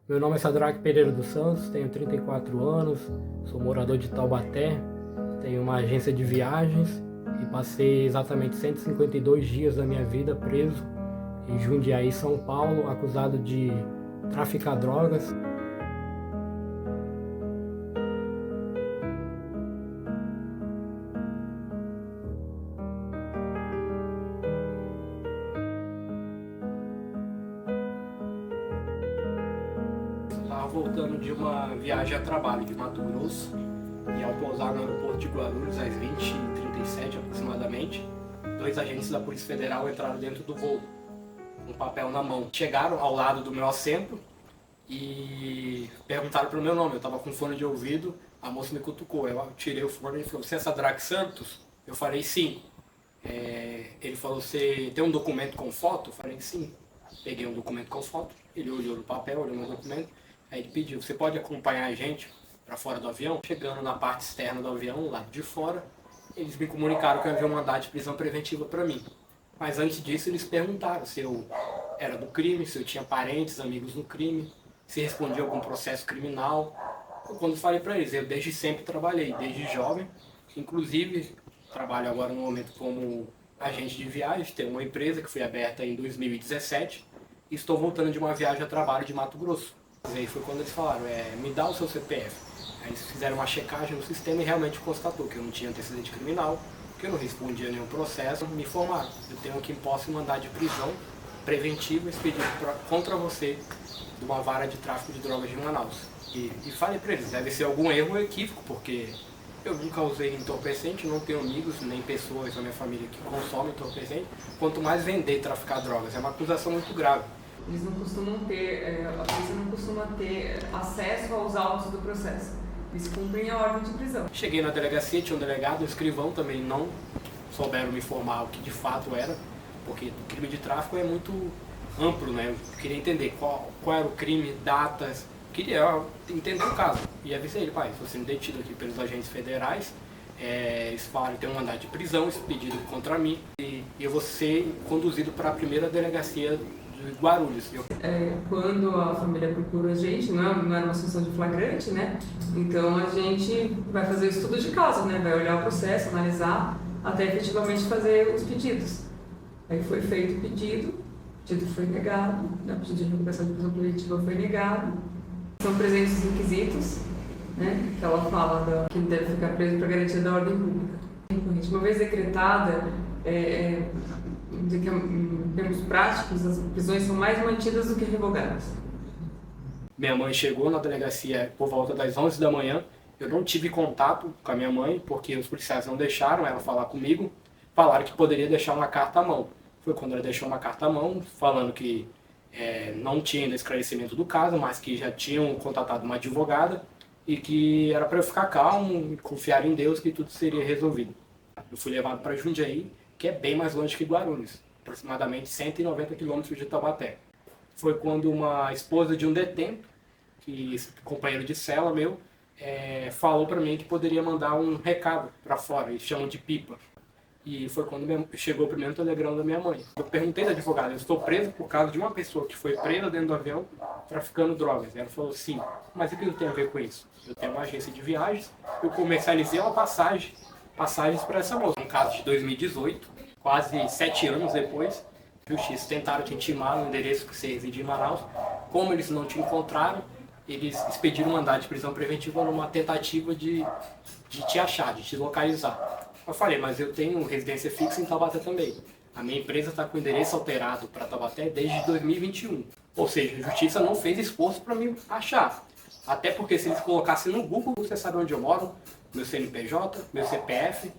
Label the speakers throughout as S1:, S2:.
S1: Meu nome é Sadraque Pereira dos Santos, tenho 34 anos, sou morador de Taubaté, tenho uma agência de viagens e passei exatamente 152 dias da minha vida preso em Jundiaí, São Paulo, acusado de traficar drogas. Estava voltando de uma viagem a trabalho de Mato Grosso e ao pousar no aeroporto de Guarulhos às 20h37 aproximadamente, dois agentes da Polícia Federal entraram dentro do voo, com um papel na mão. Chegaram ao lado do meu assento e perguntaram pelo meu nome. Eu estava com fone de ouvido, a moça me cutucou. Eu tirei o fone e falou: "Você é Sadraque Santos?" Eu falei: "Sim." Ele falou: "Você tem um documento com foto?" Eu falei: "Sim." Peguei um documento com foto, ele olhou no papel, olhou no documento, aí ele pediu: "Você pode acompanhar a gente para fora do avião?" Chegando na parte externa do avião, do lado de fora, eles me comunicaram que havia um mandado de prisão preventiva para mim. Mas antes disso eles perguntaram se eu era do crime, se eu tinha parentes, amigos no crime, se respondia a algum processo criminal. Quando falei para eles, eu desde sempre trabalhei, desde jovem, inclusive trabalho agora no momento como agente de viagem, tenho uma empresa que foi aberta em 2017 e estou voltando de uma viagem a trabalho de Mato Grosso. E aí foi quando eles falaram: "Me dá o seu CPF." Aí eles fizeram uma checagem no sistema e realmente constatou que eu não tinha antecedente criminal, que eu não respondia a nenhum processo. Me informaram: "Eu tenho aqui em posse um mandado de prisão preventiva expedido contra você de uma vara de tráfico de drogas de Manaus." E falei para eles: deve ser algum erro ou equívoco, porque eu nunca usei entorpecente, não tenho amigos nem pessoas na minha família que consomem entorpecente, quanto mais vender e traficar drogas. É uma acusação muito grave.
S2: Eles não costumam ter, a polícia não costuma ter acesso aos autos do processo. Eles cumprem a ordem de prisão.
S1: Cheguei na delegacia, tinha um delegado, um escrivão também, não souberam me informar o que de fato era, porque crime de tráfico é muito amplo, né? Eu queria entender qual era o crime, datas, queria entender o caso. E avisei ele: "Pai, estou sendo detido aqui pelos agentes federais, eles falaram que tem um mandado de prisão expedido contra mim e eu vou ser conduzido para a primeira delegacia de Guarulhos."
S2: Quando a família procura a gente, não era uma situação de flagrante, né? Então a gente vai fazer o estudo de caso, né? Vai olhar o processo, analisar, até efetivamente fazer os pedidos. Aí foi feito o pedido foi negado, né? O pedido de recuperação de prisão preventiva foi negado. São presentes os requisitos, né? Que ela fala que ele deve ficar preso para garantia da ordem pública. Uma vez decretada, em termos práticos, as prisões são mais mantidas do que revogadas.
S1: Minha mãe chegou na delegacia por volta das 11 da manhã. Eu não tive contato com a minha mãe, porque os policiais não deixaram ela falar comigo. Falaram que poderia deixar uma carta à mão. Foi quando ela deixou uma carta à mão, falando que não tinha ainda esclarecimento do caso, mas que já tinham contatado uma advogada e que era para eu ficar calmo e confiar em Deus que tudo seria resolvido. Eu fui levado para Jundiaí, que é bem mais longe que Guarulhos, aproximadamente 190 quilômetros de Taubaté. Foi quando uma esposa de um detento, companheiro de cela meu, falou para mim que poderia mandar um recado para fora, eles chamam de pipa. E foi quando chegou o primeiro telegrama da minha mãe. Eu perguntei da advogada: "Eu estou preso por causa de uma pessoa que foi presa dentro do avião traficando drogas." Ela falou: "Sim." "Mas o que eu tenho a ver com isso?" "Eu tenho uma agência de viagens, eu comercializei uma passagens para essa moça." Um caso de 2018, quase 7 anos depois, a Justiça tentaram te intimar no endereço que você reside em Manaus. Como eles não te encontraram, eles expediram um mandado de prisão preventiva numa tentativa de te achar, de te localizar. Eu falei: "Mas eu tenho residência fixa em Taubaté também. A minha empresa está com o endereço alterado para Taubaté desde 2021. Ou seja, a Justiça não fez esforço para me achar. Até porque se eles colocassem no Google, você sabe onde eu moro, meu CNPJ, meu CPF,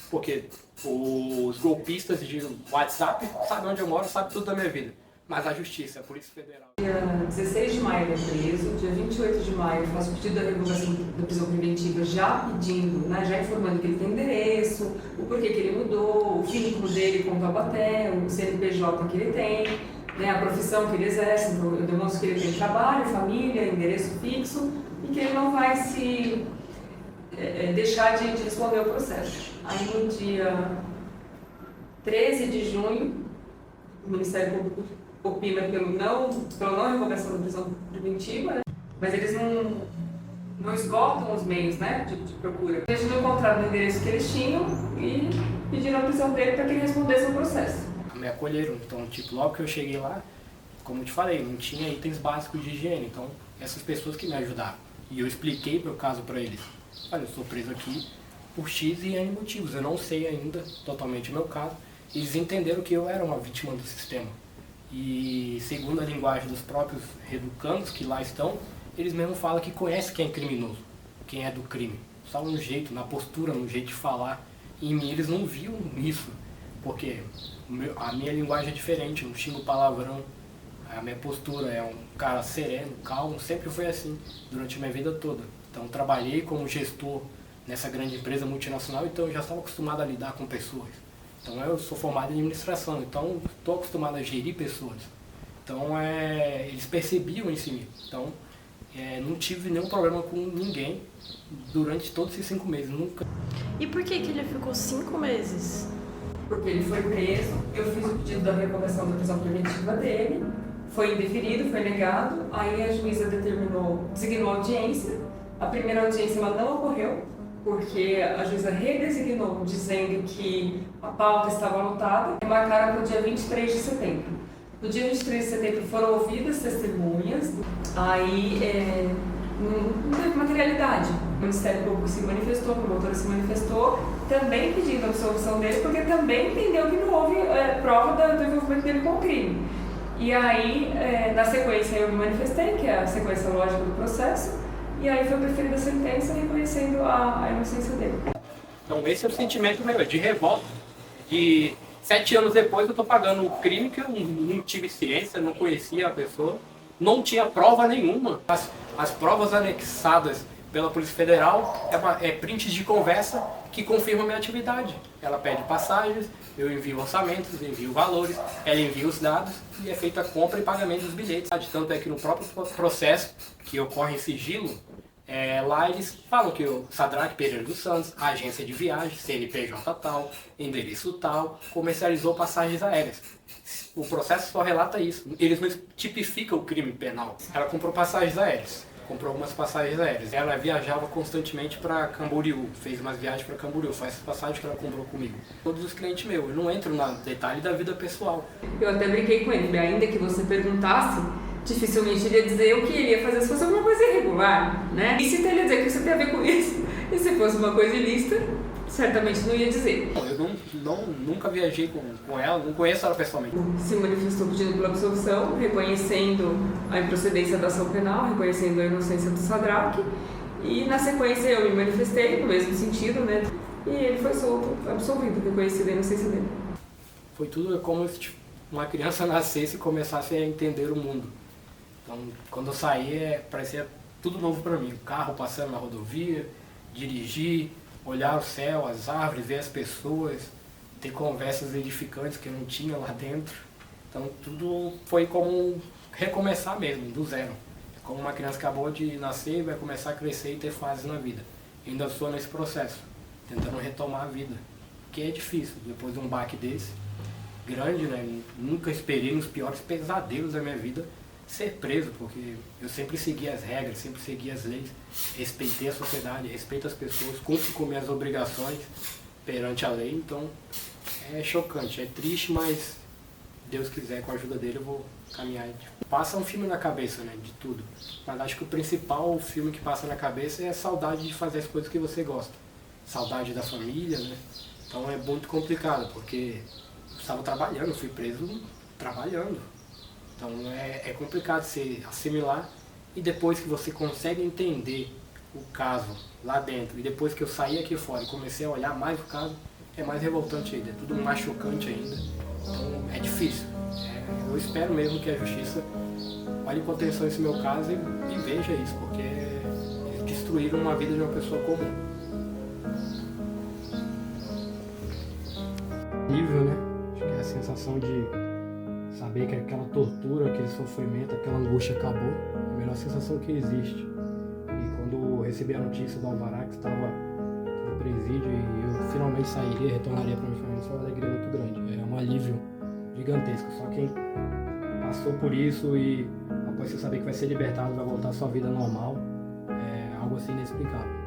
S1: porque os golpistas de WhatsApp sabem onde eu moro, sabem tudo da minha vida. Mas a Justiça, a Polícia Federal."
S2: Dia 16 de maio ele é preso, dia 28 de maio eu faço o pedido da revogação da prisão preventiva, já pedindo, né, já informando que ele tem endereço, o porquê que ele mudou, o vínculo dele com o Taubaté, o CNPJ que ele tem, né, a profissão que ele exerce. Então eu demonstro que ele tem trabalho, família, endereço fixo e que ele não vai se deixar de responder ao processo. Aí no dia 13 de junho, o Ministério Público opina pela não revogação da prisão preventiva, né? mas eles não esgotam os meios, né, de procura. Eles não encontraram o endereço que eles tinham e pediram a prisão dele para que ele respondesse o processo.
S1: Me acolheram, então, logo que eu cheguei lá, como eu te falei, não tinha itens básicos de higiene, então, essas pessoas que me ajudaram. E eu expliquei meu caso para eles. Olha, eu sou preso aqui por X e N motivos, eu não sei ainda totalmente o meu caso. Eles entenderam que eu era uma vítima do sistema. E, segundo a linguagem dos próprios reeducandos que lá estão, eles mesmo falam que conhecem quem é criminoso, quem é do crime. Só no jeito, na postura, no jeito de falar. E em mim eles não viam isso, porque a minha linguagem é diferente, eu não xingo palavrão. A minha postura é um cara sereno, calmo, sempre foi assim, durante a minha vida toda. Então trabalhei como gestor nessa grande empresa multinacional, então eu já estava acostumado a lidar com pessoas. Então eu sou formado em administração, então estou acostumado a gerir pessoas. Então eles percebiam isso em mim. Então não tive nenhum problema com ninguém durante todos esses 5 meses, nunca.
S3: E por que ele ficou 5 meses?
S2: Porque ele foi preso, eu fiz o pedido da revogação da prisão preventiva dele, foi indeferido, foi negado, aí a juíza designou audiência. A primeira audiência ela não ocorreu, porque a juíza redesignou, dizendo que a pauta estava lotada, e marcaram para o dia 23 de setembro. No dia 23 de setembro foram ouvidas testemunhas, aí não teve materialidade. O Ministério Público se manifestou, a promotora se manifestou, também pedindo a absolvição dele, porque também entendeu que não houve prova do envolvimento dele com o crime. E aí, na sequência, eu me manifestei, que é a sequência lógica do processo, e aí foi preferida a sentença, reconhecendo a inocência dele.
S1: Então esse é o sentimento meu, de revolta. De 7 anos depois eu estou pagando um crime que eu não tive ciência, não conhecia a pessoa, não tinha prova nenhuma. As provas anexadas pela Polícia Federal é prints de conversa que confirmam a minha atividade. Ela pede passagens, eu envio orçamentos, envio valores, ela envia os dados e é feita a compra e pagamento dos bilhetes. Tanto é que no próprio processo, que ocorre em sigilo, lá eles falam que o Sadraque Pereira dos Santos, agência de viagem, CNPJ tal, endereço tal, comercializou passagens aéreas. O processo só relata isso. Eles não tipificam o crime penal. Ela comprou passagens aéreas. Comprou algumas passagens aéreas. Ela viajava constantemente para Camboriú, fez umas viagens para Camboriú, foi essas passagens que ela comprou comigo. Todos os clientes meus, eu não entro no detalhe da vida pessoal.
S2: Eu até brinquei com ele, ainda que você perguntasse, dificilmente ele ia dizer o que ele ia fazer se fosse alguma coisa irregular, né? E se ele ia dizer que isso tem a ver com isso, e se fosse uma coisa ilícita, certamente não ia dizer.
S1: Eu nunca viajei com ela, não conheço ela pessoalmente.
S2: Se manifestou pedindo pela absolvição, reconhecendo a improcedência da ação penal, reconhecendo a inocência do Sadraque, e na sequência eu me manifestei no mesmo sentido, né? E ele foi solto, absolvido, reconhecido a inocência dele.
S1: Foi tudo como se uma criança nascesse e começasse a entender o mundo. Então, quando eu saí, parecia tudo novo para mim. O carro passando na rodovia, dirigir, olhar o céu, as árvores, ver as pessoas, ter conversas edificantes que eu não tinha lá dentro. Então tudo foi como recomeçar mesmo, do zero. Como uma criança que acabou de nascer e vai começar a crescer e ter fases na vida. Eu ainda estou nesse processo, tentando retomar a vida, que é difícil, depois de um baque desse, grande, né? Nunca esperei nos piores pesadelos da minha vida ser preso, porque eu sempre segui as regras, sempre segui as leis, respeitei a sociedade, respeito as pessoas, cumpro com minhas obrigações perante a lei, então é chocante, é triste, mas Deus quiser, com a ajuda dele eu vou caminhar. Passa um filme na cabeça, né, de tudo, mas acho que o principal filme que passa na cabeça é a saudade de fazer as coisas que você gosta, saudade da família, né, então é muito complicado, porque eu estava trabalhando, fui preso trabalhando. Então é complicado você assimilar, e depois que você consegue entender o caso lá dentro, e depois que eu saí aqui fora e comecei a olhar mais o caso, é mais revoltante ainda, é tudo mais chocante ainda. Então é difícil. Eu espero mesmo que a justiça olhe com atenção esse meu caso e veja isso, porque eles destruíram uma vida de uma pessoa comum. Nível, né? Acho que é a sensação de saber que aquela tortura, aquele sofrimento, aquela angústia acabou, é a melhor sensação que existe. E quando eu recebi a notícia do alvará que estava no presídio e eu finalmente sairia, retornaria para minha família, isso é uma alegria muito grande, é um alívio gigantesco. Só quem passou por isso e após você saber que vai ser libertado, vai voltar à sua vida normal. É algo assim inexplicável.